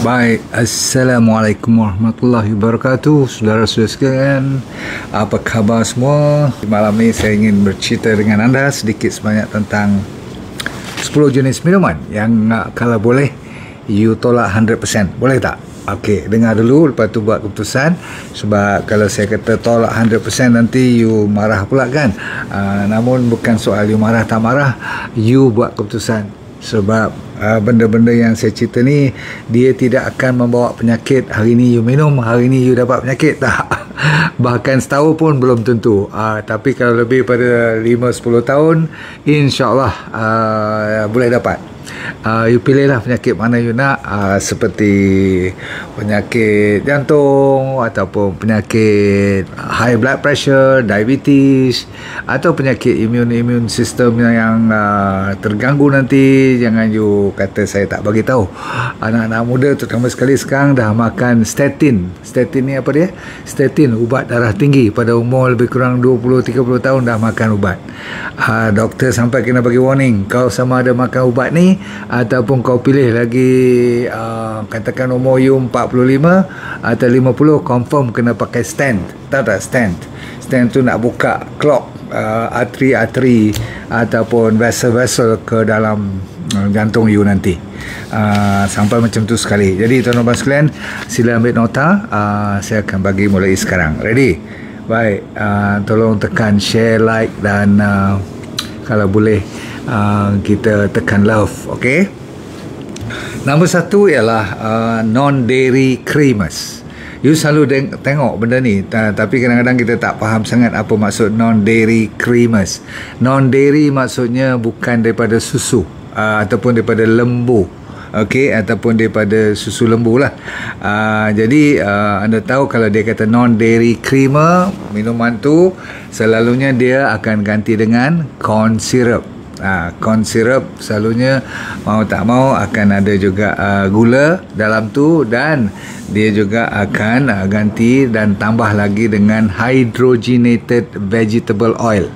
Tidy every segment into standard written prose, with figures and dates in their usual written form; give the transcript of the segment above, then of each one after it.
Baik, Assalamualaikum warahmatullahi wabarakatuh. Saudara-saudara sekalian, apa khabar semua? Malam ini saya ingin bercerita dengan anda sedikit sebanyak tentang 10 jenis minuman yang kalau boleh you tolak 100%. Boleh tak? Okey, dengar dulu, lepas tu buat keputusan. Sebab kalau saya kata tolak 100% nanti you marah pula kan. Namun bukan soal you marah tak marah, you buat keputusan. Sebab benda-benda yang saya cerita ni, dia tidak akan membawa penyakit. Hari ni you minum, hari ni you dapat penyakit, tak. Bahkan setahun pun belum tentu. Tapi kalau lebih pada 5-10 tahun, InsyaAllah boleh dapat. You pilihlah penyakit mana you nak, seperti penyakit jantung, ataupun penyakit high blood pressure, diabetes, atau penyakit immune system yang terganggu nanti. Jangan you kata saya tak bagi tahu. Anak-anak muda terutama sekali sekarang dah makan statin. Statin ni apa dia? Statin, ubat darah tinggi. Pada umur lebih kurang 20-30 tahun dah makan ubat. Doktor sampai kena bagi warning, kau sama ada makan ubat ni ataupun kau pilih lagi katakan umur you 45 atau 50, confirm kena pakai stand. Tahu tak stand? Stand tu nak buka clot arteri ataupun vessel ke dalam jantung you nanti. Sampai macam tu sekali. Jadi tuan-tuan sekalian, sila ambil nota. Saya akan bagi mulai sekarang. Ready? Baik, tolong tekan share, like dan kalau boleh kita tekan love. Okay. Nombor 1 ialah non-dairy creamers. You selalu tengok benda ni, tapi kadang-kadang kita tak faham sangat apa maksud non-dairy creamers. Non-dairy maksudnya bukan daripada susu ataupun daripada lembu. Okey, ataupun daripada susu lembu lah. Jadi anda tahu kalau dia kata non-dairy creamer, minuman tu selalunya dia akan ganti dengan corn syrup. Corn syrup selalunya mau tak mau akan ada juga gula dalam tu, dan dia juga akan ganti dan tambah lagi dengan hydrogenated vegetable oil.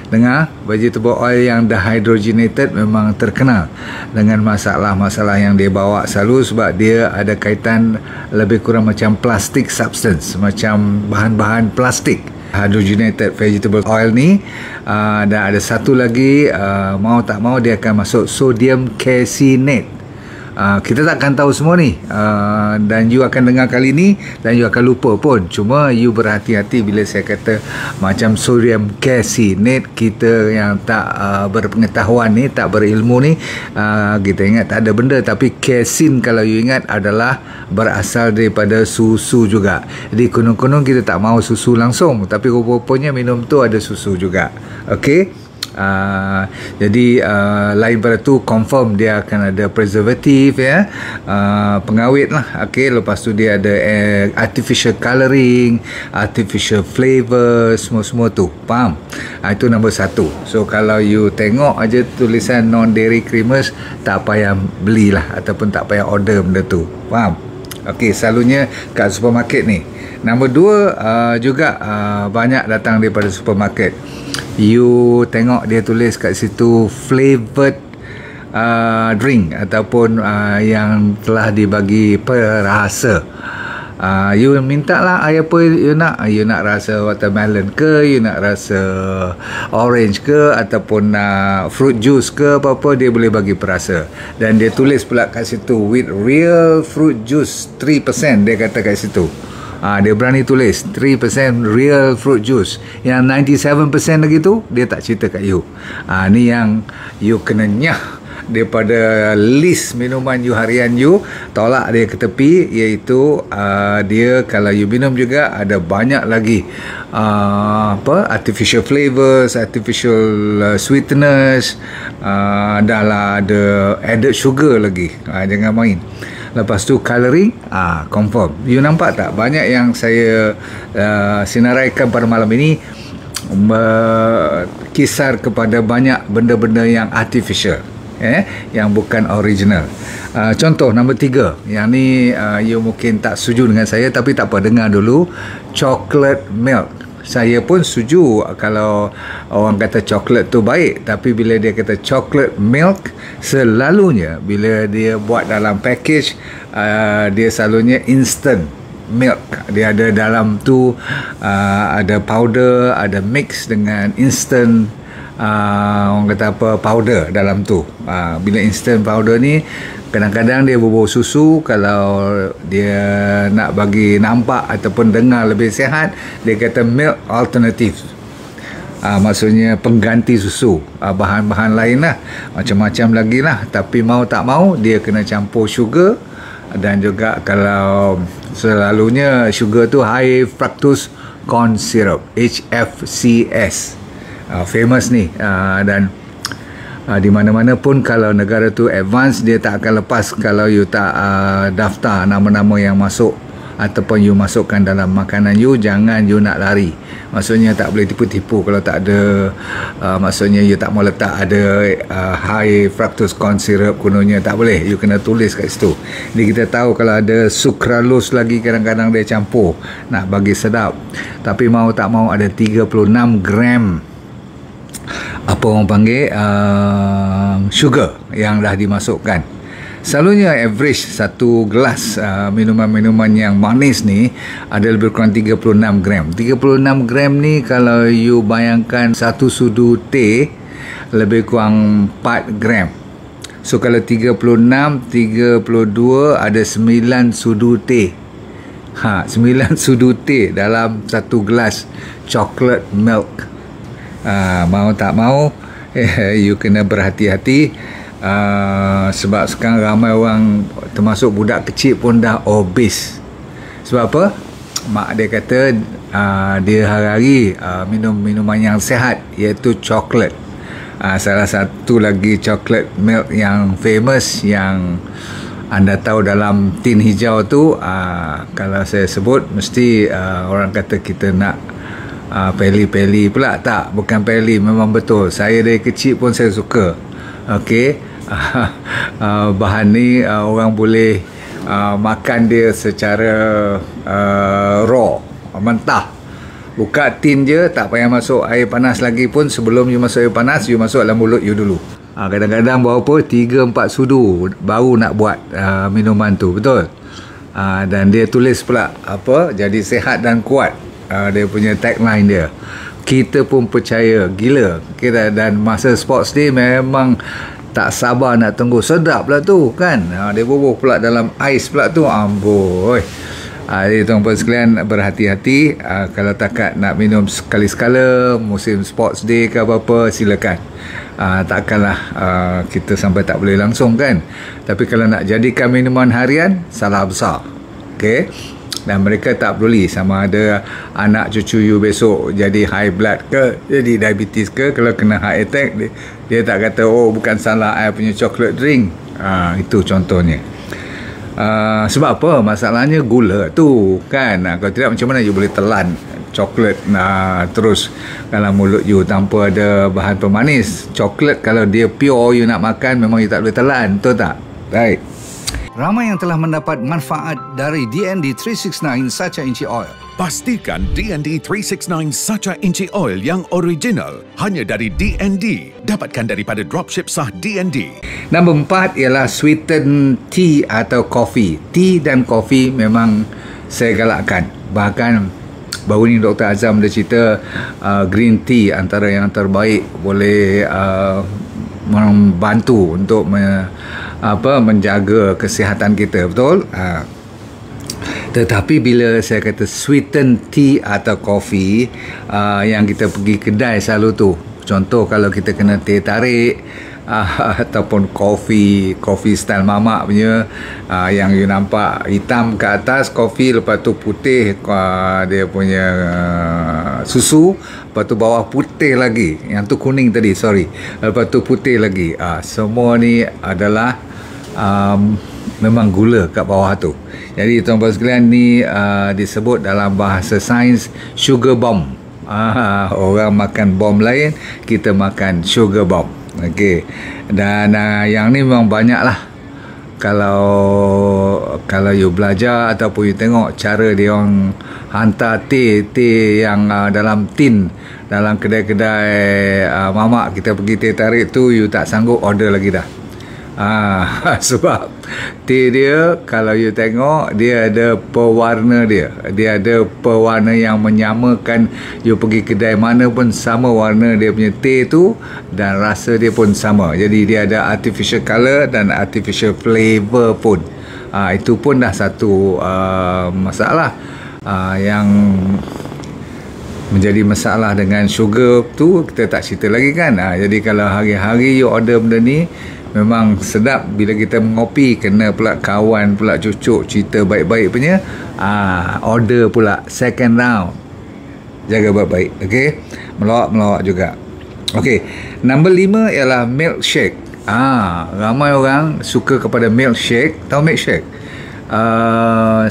Dengar, vegetable oil yang dah hydrogenated memang terkenal dengan masalah-masalah yang dia bawa selalu, sebab dia ada kaitan lebih kurang macam plastic substance, macam bahan-bahan plastik. Hydrogenated vegetable oil ni dan ada satu lagi, mau tak mau dia akan masuk sodium caseinate. Kita takkan tahu semua ni, dan you akan dengar kali ni dan you akan lupa pun. Cuma you berhati-hati bila saya kata macam sodium caseinate. Kita yang tak berpengetahuan ni, tak berilmu ni, kita ingat tak ada benda, tapi casein kalau you ingat adalah berasal daripada susu juga. Jadi konon-konon kita tak mahu susu langsung, tapi rupa-rupanya minum tu ada susu juga. Okey. Jadi lain pada tu, confirm dia akan ada preservative ya, pengawet lah. Okay, lepas tu dia ada artificial colouring, artificial flavour, semua-semua tu, faham? Itu nombor 1. So kalau you tengok aja tulisan non-dairy creamers, tak payah belilah ataupun tak payah order benda tu, faham? Okay, selalunya kat supermarket ni. Nombor 2 juga banyak datang daripada supermarket. You tengok dia tulis kat situ flavored drink ataupun yang telah dibagi perasa. You minta lah apa you nak. You nak rasa watermelon ke, you nak rasa orange ke, ataupun fruit juice ke, apa-apa dia boleh bagi perasa. Dan dia tulis pula kat situ with real fruit juice 3%, dia kata kat situ. Dia berani tulis 3% real fruit juice. Yang 97% lagi tu dia tak cerita kat you. Ni yang you kena nyah daripada list minuman you harian you, tolak dia ke tepi. Iaitu dia kalau you minum juga ada banyak lagi artificial flavors, artificial sweeteners, dah lah ada added sugar lagi. Jangan main. Lepas tu colouring, confirm. You nampak tak banyak yang saya sinaraikan pada malam ini kisar kepada banyak benda-benda yang artificial, yang bukan original. Contoh nombor 3, yang ni you mungkin tak setuju dengan saya, tapi tak apa, dengar dulu. Chocolate milk. saya pun setuju kalau orang kata coklat tu baik, tapi bila dia kata chocolate milk, selalunya bila dia buat dalam package, dia selalunya instant milk. Dia ada dalam tu ada powder, ada mix dengan instant orang kata apa, powder dalam tu. Bila instant powder ni kadang-kadang dia berbau susu. Kalau dia nak bagi nampak ataupun dengar lebih sihat, dia kata milk alternative. Maksudnya pengganti susu. Bahan-bahan lain lah, macam-macam lagi lah. Tapi mau tak mau dia kena campur sugar. Dan juga kalau selalunya sugar tu high fructose corn syrup, HFCS, famous ni. Dan di mana-mana pun kalau negara tu advance, dia tak akan lepas kalau you tak daftar nama-nama yang masuk ataupun you masukkan dalam makanan you. Jangan you nak lari, maksudnya tak boleh tipu-tipu. Kalau tak ada maksudnya you tak mau letak ada high fructose corn syrup, kononnya tak boleh. You kena tulis kat situ. Jadi kita tahu kalau ada sucralose lagi, kadang-kadang dia campur nak bagi sedap. Tapi mau tak mau ada 36 gram apa orang panggil sugar yang dah dimasukkan. Selalunya average satu gelas minuman-minuman yang manis ni ada lebih kurang 36 gram. 36 gram ni kalau you bayangkan satu sudu teh lebih kurang 4 gram. So kalau 36, 32 ada 9 sudu teh. 9 sudu teh dalam satu gelas chocolate milk. Mau tak mau you kena berhati-hati, sebab sekarang ramai orang termasuk budak kecil pun dah obese. Sebab apa? Mak dia kata dia hari-hari minum minuman yang sihat, iaitu coklat. Salah satu lagi coklat milk yang famous yang anda tahu dalam tin hijau tu, kalau saya sebut mesti orang kata kita nak peli-peli pula. Tak, bukan peli, memang betul. Saya dari kecil pun saya suka. Okey, bahan ni orang boleh makan dia secara raw, mentah. Buka tin je, tak payah masuk air panas lagi pun. Sebelum you masuk air panas, you masuk dalam mulut you dulu. Kadang-kadang berapa 3-4 sudu baru nak buat minuman tu, betul. Dan dia tulis pula apa, jadi sehat dan kuat. Dia punya tagline dia. Kita pun percaya gila kita. Dan masa sports day memang tak sabar nak tunggu. Sedap lah tu kan. Dia bubuh pula dalam ais pula tu, amboi. Jadi tuan-tuan sekalian, berhati-hati. Kalau takat nak minum sekali-sekala musim sports day ke apa-apa, silakan. Takkanlah kita sampai tak boleh langsung kan. Tapi kalau nak jadikan minuman harian, salah besar. Okey. Dan mereka tak peduli sama ada anak cucu you besok jadi high blood ke, jadi diabetes ke, kalau kena heart attack, dia tak kata oh bukan salah I punya chocolate drink. Itu contohnya. Sebab apa? Masalahnya gula tu kan. Kalau tidak, macam mana you boleh telan coklat terus dalam mulut you tanpa ada bahan pemanis. Coklat kalau dia pure you nak makan, memang you tak boleh telan, betul tak? Right. Ramai yang telah mendapat manfaat dari DND 369 Sacha Inchi Oil. Pastikan DND 369 Sacha Inchi Oil yang original hanya dari DND. Dapatkan daripada dropship sah DND. Nombor 4 ialah sweetened tea atau coffee. Tea dan coffee memang saya galakkan. Bahkan baru ni Dr. Azam dia cerita green tea antara yang terbaik, boleh membantu untuk menjaga kesihatan kita, betul. Tetapi bila saya kata sweetened tea atau coffee, yang kita pergi kedai selalu tu, contoh kalau kita kena teh tarik ataupun coffee style mamak punya, yang you nampak hitam ke atas coffee, lepas tu putih dia punya susu, lepas tu bawah putih lagi, yang tu kuning tadi, sorry, lepas tu putih lagi. Semua ni adalah memang gula kat bawah tu. Jadi tuan-tuan sekalian, ni disebut dalam bahasa sains sugar bomb. Orang makan bom lain, kita makan sugar bomb. Okey. Dan yang ni memang banyak lah kalau you belajar ataupun you tengok cara dia orang hantar teh yang dalam tin dalam kedai-kedai mamak kita pergi teh tarik tu, you tak sanggup order lagi dah. Sebab teh dia kalau you tengok dia ada pewarna dia ada pewarna yang menyamakan. You pergi kedai mana pun sama warna dia punya teh tu dan rasa dia pun sama. Jadi dia ada artificial color dan artificial flavor pun. Itu pun dah satu masalah yang menjadi masalah dengan sugar tu, kita tak cerita lagi kan. Jadi kalau hari-hari you order benda ni memang sedap. Bila kita mengopi, kena pula kawan pula cucuk cerita baik-baik punya, order pula second round. Jaga baik-baik, okey. Melawak juga. Okey, number 5 ialah milkshake. Ramai orang suka kepada milkshake. Tahu milkshake?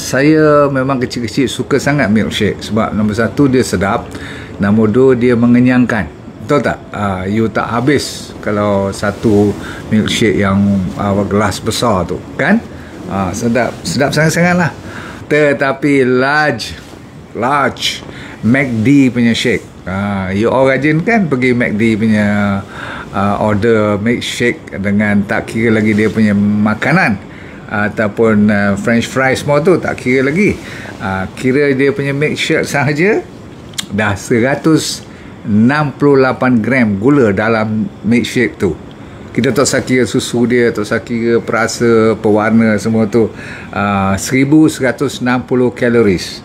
Saya memang kecil-kecil suka sangat milkshake sebab nombor 1 dia sedap, nombor 2 dia mengenyangkan. Betul tak? You tak habis kalau satu milkshake yang gelas besar tu kan. Sedap sangat-sangat lah. Tetapi large McD punya shake, you all rajin kan pergi McD punya order milkshake dengan tak kira lagi dia punya makanan ataupun french fries semua tu tak kira lagi. Kira dia punya milkshake sahaja dah 168 gram gula dalam milkshake tu. Kita tak usah kira susu dia, tak usah kira perasa, pewarna semua tu. 1160 calories.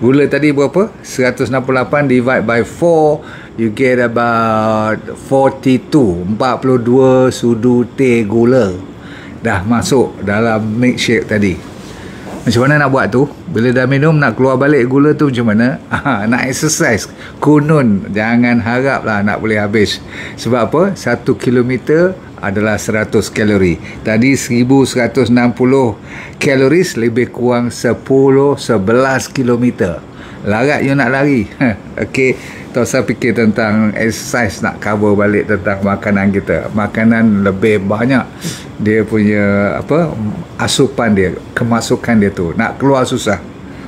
Gula tadi berapa? 168 divide by 4, you get about 42 sudu teh gula dah masuk dalam milkshake tadi. Macam mana nak buat tu? Bila dah minum, nak keluar balik gula tu macam mana? Nak exercise, kunun, jangan harap lah nak boleh habis. Sebab apa? 1 kilometer adalah 100 kalori. Tadi 1160 calories, lebih kurang 10-11 kilometer. Larat you nak lari. Okey, tak usah fikir tentang exercise, nak cover balik tentang makanan kita. Makanan lebih banyak dia punya asupan dia, kemasukan dia tu. Nak keluar susah.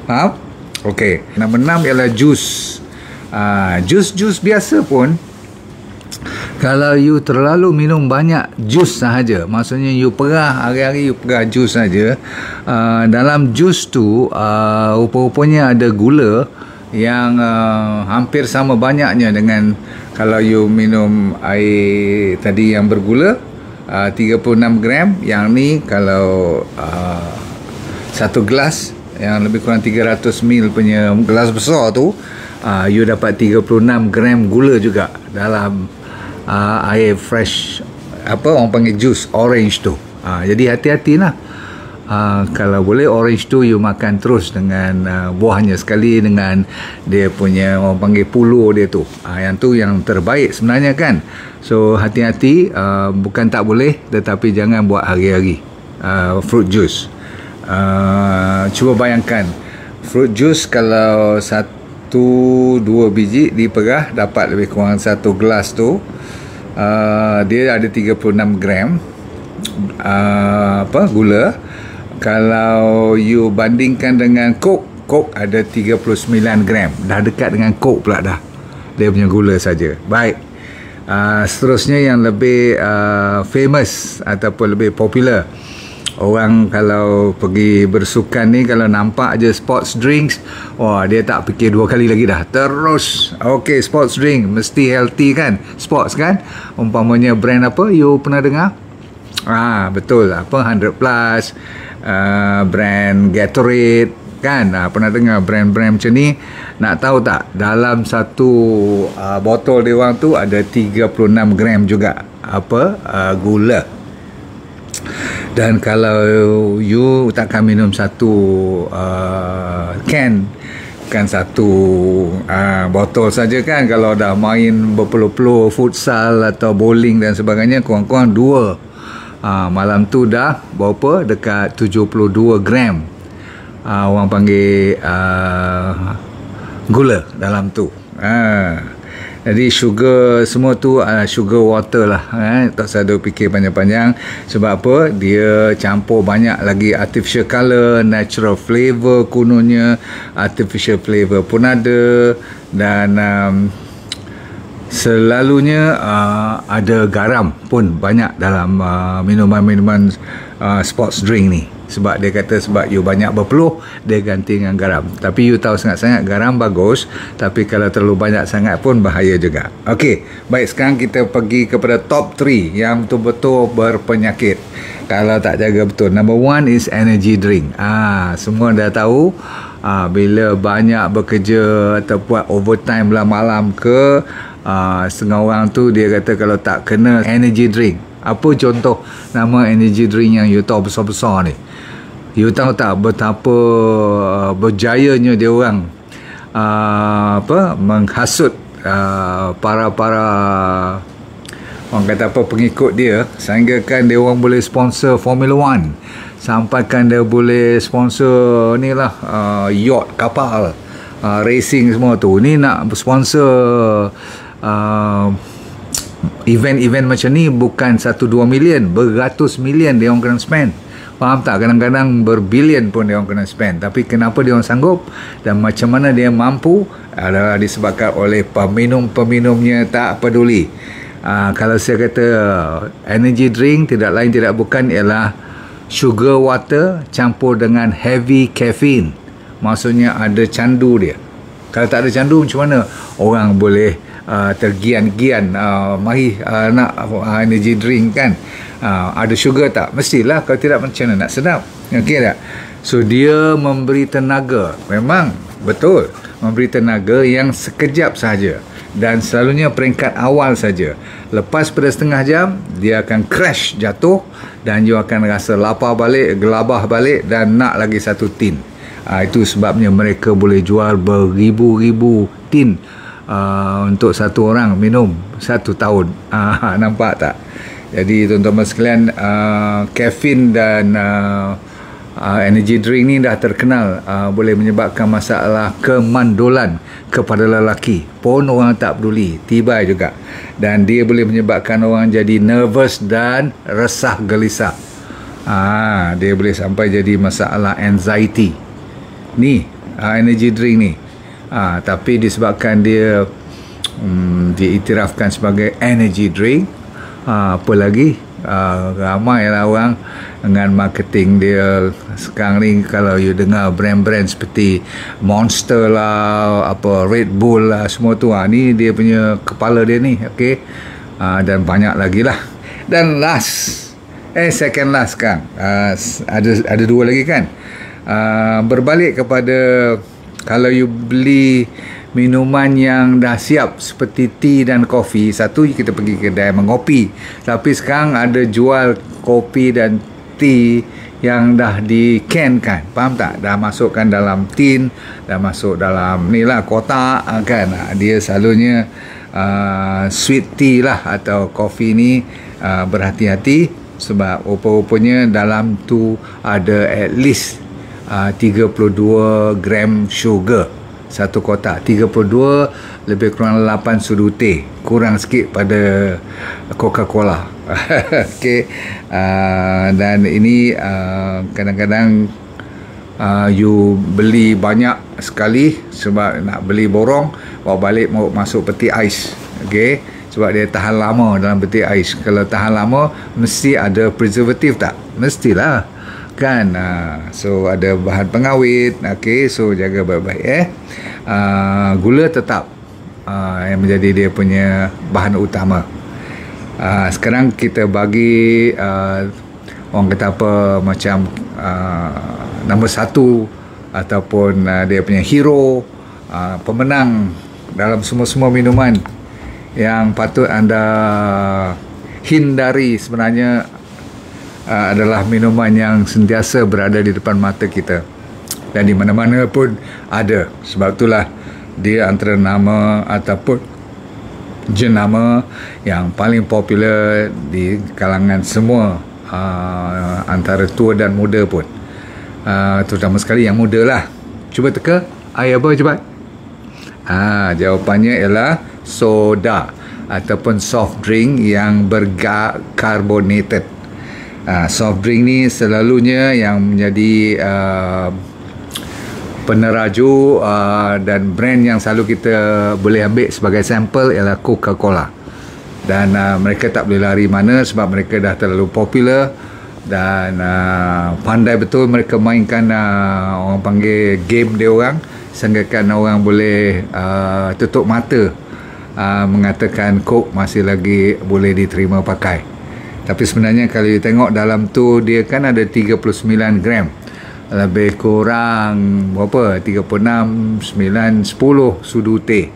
Faham? Okey. Nombor 6 ialah jus. Jus biasa pun, kalau you terlalu minum banyak jus sahaja, maksudnya you perah hari-hari, you perah jus sahaja, dalam jus tu rupa-rupanya ada gula yang hampir sama banyaknya dengan kalau you minum air tadi yang bergula 36 gram. Yang ni kalau satu gelas yang lebih kurang 300 ml punya gelas besar tu, you dapat 36 gram gula juga dalam air fresh, orang panggil jus orange tu. Jadi hati-hatilah. Kalau boleh orange tu you makan terus dengan buahnya sekali, dengan dia punya orang panggil puluh dia tu. Yang tu yang terbaik sebenarnya kan. So hati-hati, bukan tak boleh, tetapi jangan buat hari-hari fruit juice. Cuba bayangkan fruit juice kalau 1-2 biji diperah dapat lebih kurang 1 gelas tu. Dia ada 36 gram gula. Kalau you bandingkan dengan Coke ada 39 gram. Dah dekat dengan Coke pula dah, dia punya gula saja. Baik, seterusnya yang lebih famous ataupun lebih popular, orang kalau pergi bersukan ni, kalau nampak je sports drinks, dia tak fikir 2 kali lagi dah, terus okey, sports drink mesti healthy kan, sports kan. Umpamanya brand apa you pernah dengar? Betul, 100 plus, brand Gatorade kan. Pernah dengar brand-brand macam ni. Nak tahu tak, dalam satu botol dia orang tu ada 36 gram juga gula. Dan kalau you takkan minum satu can, bukan satu botol saja kan. Kalau dah main berpeluh-peluh futsal atau bowling dan sebagainya, kurang-kurang 2. Malam tu dah berapa? Dekat 72 gram orang panggil gula dalam tu. Jadi sugar semua tu sugar water lah, tak usah duk fikir panjang-panjang. Sebab apa? Dia campur banyak lagi artificial colour, natural flavour kononnya, artificial flavour pun ada, dan selalunya ada garam pun banyak dalam minuman-minuman sports drink ni. Sebab dia kata sebab you banyak berpeluh, dia ganti dengan garam. Tapi you tahu sangat-sangat garam bagus, tapi kalau terlalu banyak sangat pun bahaya juga. Okey, baik, sekarang kita pergi kepada top 3 yang betul-betul berpenyakit kalau tak jaga betul. Number 1 is energy drink. Semua dah tahu, bila banyak bekerja atau buat overtime malam ke, setengah orang tu dia kata kalau tak kena energy drink. Apa contoh nama energy drink yang you tahu besar-besar ni? You tahu tak betapa berjayanya dia orang menghasut para orang kata apa, pengikut dia, sehingga kan dia orang boleh sponsor Formula 1, sampai kan dia boleh sponsor ni lah yacht, kapal, racing semua tu. Ni nak sponsor event-event macam ni bukan 1-2 million, beratus million dia orang kena spend. Faham tak? Kadang-kadang berbilion pun dia orang kena spend. Tapi kenapa dia orang sanggup dan macam mana dia mampu adalah disebabkan oleh peminum-peminumnya tak peduli. Kalau saya kata energy drink tidak lain tidak bukan ialah sugar water campur dengan heavy caffeine. Maksudnya ada candu dia. Kalau tak ada candu, macam mana orang boleh tergian-gian mari nak energy drink kan? Ada sugar tak? Mestilah, kalau tidak macam mana nak sedap. Okey tak? So dia memberi tenaga, memang betul memberi tenaga yang sekejap saja, dan selalunya peringkat awal saja. Lepas pada setengah jam dia akan crash, jatuh, dan you akan rasa lapar balik, gelabah balik, dan nak lagi satu tin. Itu sebabnya mereka boleh jual beribu-ribu tin untuk satu orang minum 1 tahun. Nampak tak? Jadi tuan-tuan sekalian, caffeine dan energy drink ni dah terkenal boleh menyebabkan masalah kemandulan kepada lelaki. Pun orang tak peduli, tibai juga. Dan dia boleh menyebabkan orang jadi nervous dan resah gelisah. Dia boleh sampai jadi masalah anxiety. Ni energy drink ni. Tapi disebabkan dia diiktirafkan sebagai energy drink, apa lagi, ramailah orang dengan marketing dia sekarang ni. Kalau you dengar brand-brand seperti Monster lah, apa Red Bull lah, semua tu, ni dia punya kepala dia ni. Okey, dan banyak lagi lah. Dan second last kan, ada 2 lagi kan. Berbalik kepada kalau you beli minuman yang dah siap seperti tea dan kopi, satu kita pergi kedai mengopi, tapi sekarang ada jual kopi dan tea yang dah di can kan, faham tak? Dah masukkan dalam tin, dah masuk dalam ni lah kotak kan. Dia selalunya sweet tea lah atau kopi ni, berhati-hati sebab rupa-rupanya dalam tu ada at least 32 gram sugar satu kotak. 32 lebih kurang 8 sudu teh, kurang sikit pada Coca-Cola. Okey, dan ini kadang-kadang you beli banyak sekali sebab nak beli borong, bawa balik mau masuk peti ais. Okey, sebab dia tahan lama dalam peti ais. Kalau tahan lama mesti ada preservatif tak? Mestilah kan. So ada bahan pengawet. Okey, so jaga baik-baik. Gula tetap yang menjadi dia punya bahan utama. Sekarang kita bagi orang kata apa, macam nombor 1 ataupun dia punya hero, pemenang dalam semua minuman yang patut anda hindari sebenarnya adalah minuman yang sentiasa berada di depan mata kita dan di mana-mana pun ada. Sebab itulah dia antara nama ataupun jenama yang paling popular di kalangan semua, antara tua dan muda pun, terutama sekali yang muda lah. Cuba teka, apa cepat? Jawapannya ialah soda ataupun soft drink yang bercarbonated. Soft drink ni selalunya yang menjadi peneraju dan brand yang selalu kita boleh ambil sebagai sampel ialah Coca-Cola. Dan mereka tak boleh lari mana sebab mereka dah terlalu popular dan pandai betul mereka mainkan orang panggil game dia orang, sehinggakan orang boleh tutup mata mengatakan Coke masih lagi boleh diterima pakai. Tapi sebenarnya kalau you tengok dalam tu, dia kan ada 39 gram, lebih kurang berapa, 36, 9, 10 sudu teh.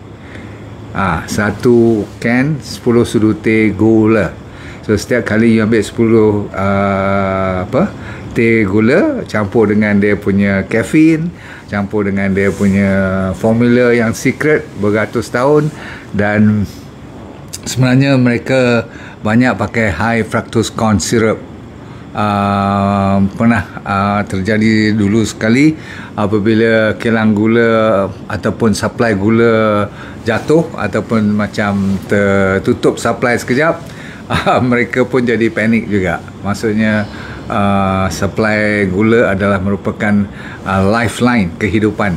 Satu can 10 sudu teh gula. So setiap kali you ambil 10 teh gula, campur dengan dia punya caffeine, campur dengan dia punya formula yang secret beratus tahun, dan sebenarnya mereka banyak pakai high fructose corn syrup. Pernah terjadi dulu sekali apabila kilang gula ataupun supply gula jatuh ataupun macam tertutup supply sekejap, mereka pun jadi panik juga. Maksudnya supply gula adalah merupakan lifeline kehidupan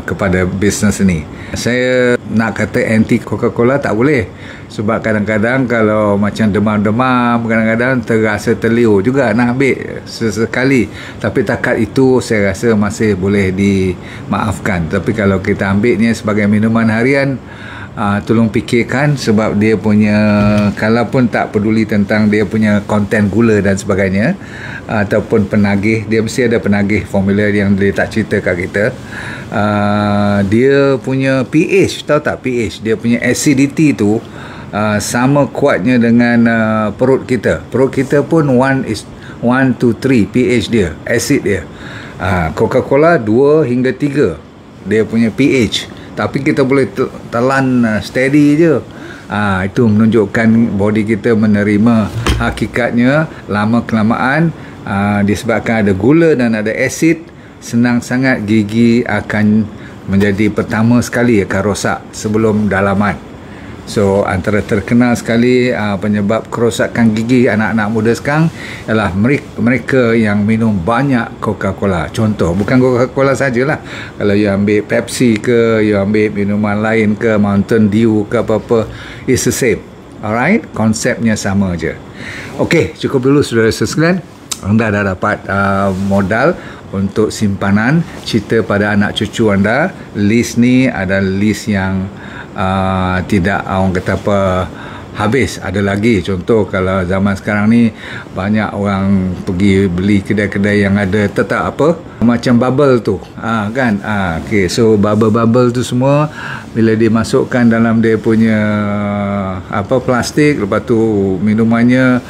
kepada bisnes ini. Saya nak kata anti Coca-Cola tak boleh, sebab kadang-kadang kalau macam demam-demam, kadang-kadang terasa terliur juga nak ambil sesekali. Tapi takat itu saya rasa masih boleh dimaafkan. Tapi kalau kita ambilnya sebagai minuman harian, tolong fikirkan, sebab dia punya, kalaupun tak peduli tentang dia punya konten gula dan sebagainya ataupun penagih, dia mesti ada penagih formula yang dia tak cerita kat kita. Dia punya pH, tahu tak pH, dia punya acidity tu sama kuatnya dengan perut kita. Perut kita pun 1 to 3 pH dia, acid dia. Coca-Cola 2 hingga 3 dia punya pH. Tapi kita boleh telan steady je. Itu menunjukkan body kita menerima hakikatnya. Lama kelamaan disebabkan ada gula dan ada asid, senang sangat gigi akan menjadi pertama sekali akan rosak sebelum dalaman. So antara terkenal sekali penyebab kerosakan gigi anak-anak muda sekarang ialah mereka yang minum banyak Coca-Cola. Contoh, bukan Coca-Cola sajalah. Kalau you ambil Pepsi ke, you ambil minuman lain ke, Mountain Dew ke apa-apa, it's the same. Alright, konsepnya sama je. Okey, cukup dulu saudara sekalian. Anda dah dapat modal untuk simpanan cerita pada anak cucu anda. List ni adalah list yang tidak orang kata apa habis, ada lagi. Contoh kalau zaman sekarang ni banyak orang pergi beli kedai-kedai yang ada tetap apa macam bubble tu kan. Okay, so bubble tu semua bila dimasukkan dalam dia punya plastik, lepas tu minumannya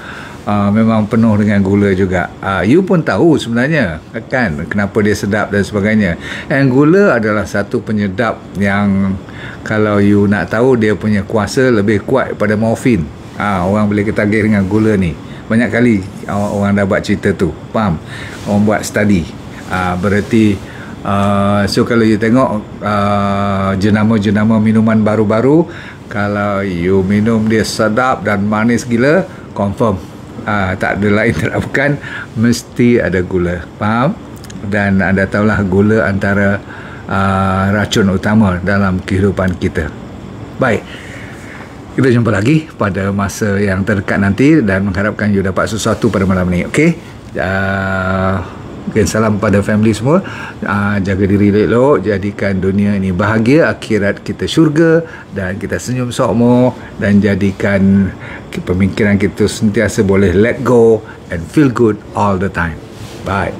memang penuh dengan gula juga. You pun tahu sebenarnya kan kenapa dia sedap dan sebagainya. And gula adalah satu penyedap yang kalau you nak tahu, dia punya kuasa lebih kuat daripada morfin. Orang boleh ketagih dengan gula ni. Banyak kali orang dah buat cerita tu, faham? Orang buat study. Berarti so kalau you tengok jenama-jenama minuman baru-baru, kalau you minum dia sedap dan manis gila, confirm tak ada lain tak bukan, mesti ada gula, faham? Dan anda tahulah gula antara racun utama dalam kehidupan kita. Baik, kita jumpa lagi pada masa yang terdekat nanti dan mengharapkan you dapat sesuatu pada malam ni. Okey, salam pada family semua. Jaga diri elok, jadikan dunia ini bahagia, akhirat kita syurga, dan kita senyum sokmo, dan jadikan pemikiran kita sentiasa boleh let go and feel good all the time. Bye.